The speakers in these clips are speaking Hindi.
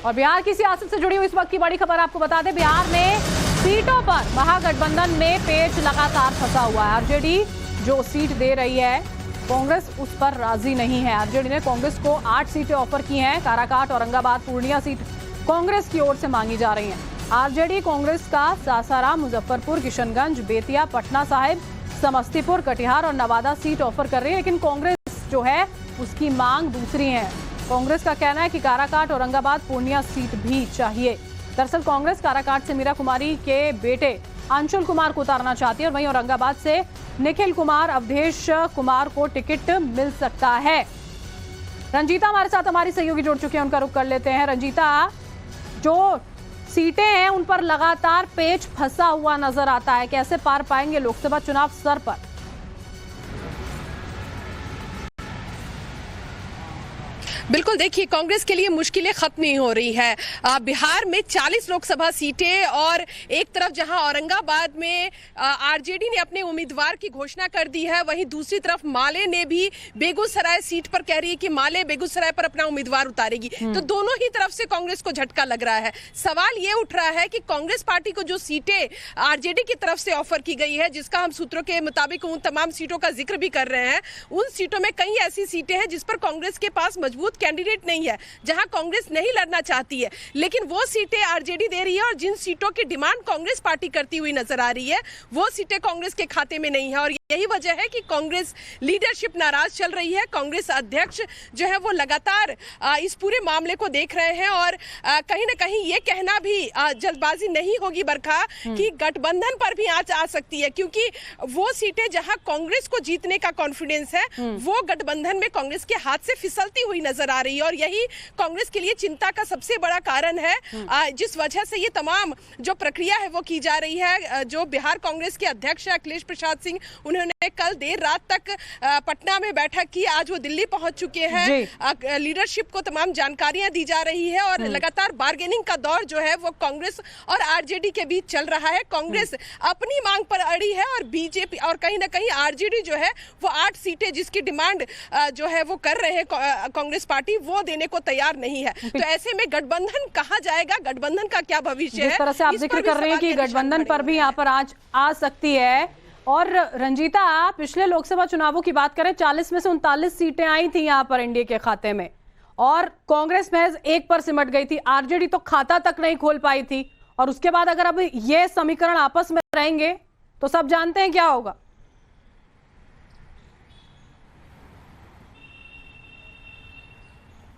और बिहार की सियासत से जुड़ी हुई इस वक्त की बड़ी खबर आपको बता दें, बिहार में सीटों पर महागठबंधन में पेच लगातार फंसा हुआ है। आरजेडी जो सीट दे रही है, कांग्रेस उस पर राजी नहीं है। आरजेडी ने कांग्रेस को 8 सीटें ऑफर की हैं। काराकाट, औरंगाबाद, पूर्णिया सीट कांग्रेस की ओर से मांगी जा रही हैं। आरजेडी कांग्रेस का सासाराम, मुजफ्फरपुर, किशनगंज, बेतिया, पटना साहिब, समस्तीपुर, कटिहार और नवादा सीट ऑफर कर रही है, लेकिन कांग्रेस जो है उसकी मांग दूसरी है। कांग्रेस का कहना है कि काराकाट, औरंगाबाद, पूर्णिया सीट भी चाहिए। दरअसल कांग्रेस काराकाट से मीरा कुमारी के बेटे अंशुल कुमार को उतारना चाहती है और वहीं औरंगाबाद से निखिल कुमार, अवधेश कुमार को टिकट मिल सकता है। रंजीता हमारे साथ, हमारी सहयोगी जुड़ चुके हैं, उनका रुख कर लेते हैं। रंजीता, जो सीटें हैं उन पर लगातार पेच फंसा हुआ नजर आता है, कैसे पार पाएंगे लोकसभा चुनाव स्तर पर? बिल्कुल, देखिए कांग्रेस के लिए मुश्किलें खत्म नहीं हो रही है। बिहार में 40 लोकसभा सीटें और एक तरफ जहां औरंगाबाद में आरजेडी ने अपने उम्मीदवार की घोषणा कर दी है, वहीं दूसरी तरफ माले ने भी बेगूसराय सीट पर कह रही है कि माले बेगूसराय पर अपना उम्मीदवार उतारेगी। तो दोनों ही तरफ से कांग्रेस को झटका लग रहा है। सवाल ये उठ रहा है कि कांग्रेस पार्टी को जो सीटें आरजेडी की तरफ से ऑफर की गई है, जिसका हम सूत्रों के मुताबिक उन तमाम सीटों का जिक्र भी कर रहे हैं, उन सीटों में कई ऐसी सीटें हैं जिस पर कांग्रेस के पास मजबूत कैंडिडेट नहीं है, जहां कांग्रेस नहीं लड़ना चाहती है, लेकिन वो सीटें आरजेडी दे रही है। और जिन सीटों की डिमांड कांग्रेस पार्टी करती हुई नजर आ रही है, वो सीटें कांग्रेस के खाते में नहीं है। और यही वजह है कि कांग्रेस लीडरशिप नाराज चल रही है। कांग्रेस अध्यक्ष जो है वो लगातार इस पूरे मामले को देख रहे हैं और कहीं ना कहीं ये कहना भी जल्दबाजी नहीं होगी बरखा कि गठबंधन पर भी आंच आ सकती है, क्योंकि वो सीटें जहां कांग्रेस को जीतने का कॉन्फिडेंस है, वो गठबंधन में कांग्रेस के हाथ से फिसलती हुई नजर आ रही है। और यही कांग्रेस के लिए चिंता का सबसे बड़ा कारण है, जिस वजह से ये तमाम जो प्रक्रिया है वो की जा रही है। जो बिहार कांग्रेस के अध्यक्ष है अखिलेश प्रसाद सिंह, उन्होंने कल देर रात तक पटना में बैठक की, आज वो दिल्ली पहुंच चुके हैं। लीडरशिप को तमाम जानकारियां दी जा रही है और लगातार बार्गेनिंग का दौर जो है वो कांग्रेस और आरजेडी के बीच चल रहा है। कांग्रेस अपनी मांग पर अड़ी है और बीजेपी और कहीं ना कहीं आरजेडी जो है वो 8 सीटें जिसकी डिमांड जो है वो कर रहे हैं कांग्रेस पार्टी, वो देने को तैयार नहीं है। तो ऐसे में गठबंधन कहाँ जाएगा, गठबंधन का क्या भविष्य है, जिस तरह से आप जिक्र कर रहे हैं कि गठबंधन पर भी यहाँ पर आज आ सकती है। और रंजीता, पिछले लोकसभा चुनावों की बात करें, 40 में से 39 सीटें आई थी यहाँ पर एनडीए के खाते में और कांग्रेस महज 1 पर सिमट गई थी। आरजेडी तो खाता तक नहीं खोल पाई थी। और उसके बाद अगर अब ये समीकरण आपस में रहेंगे तो सब जानते हैं क्या होगा।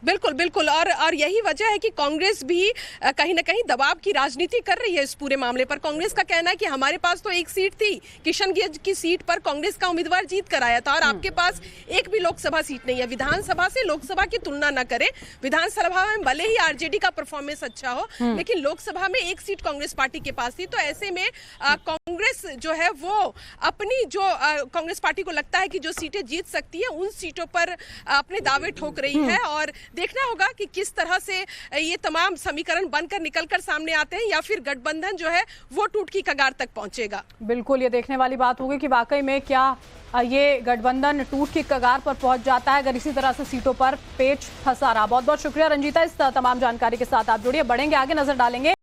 बिल्कुल बिल्कुल, और यही वजह है कि कांग्रेस भी कहीं ना कहीं दबाव की राजनीति कर रही है इस पूरे मामले पर। कांग्रेस का कहना है कि हमारे पास तो 1 सीट थी, किशनगंज की सीट पर कांग्रेस का उम्मीदवार जीत कर आया था और आपके पास एक भी लोकसभा सीट नहीं है। विधानसभा से लोकसभा की तुलना न करें, विधानसभा में भले ही आरजेडी का परफॉर्मेंस अच्छा हो, लेकिन लोकसभा में 1 सीट कांग्रेस पार्टी के पास थी। तो ऐसे में कांग्रेस जो है वो अपनी जो कांग्रेस पार्टी को लगता है कि जो सीटें जीत सकती है, उन सीटों पर अपने दावे ठोक रही है। और देखना होगा कि किस तरह से ये तमाम समीकरण बनकर निकलकर सामने आते हैं या फिर गठबंधन जो है वो टूट की कगार तक पहुंचेगा। बिल्कुल, ये देखने वाली बात होगी कि वाकई में क्या ये गठबंधन टूट की कगार पर पहुंच जाता है अगर इसी तरह से सीटों पर पेच फंसा रहा। बहुत बहुत शुक्रिया रंजीता, इस तमाम जानकारी के साथ आप जुड़िए। बढ़ेंगे आगे, नजर डालेंगे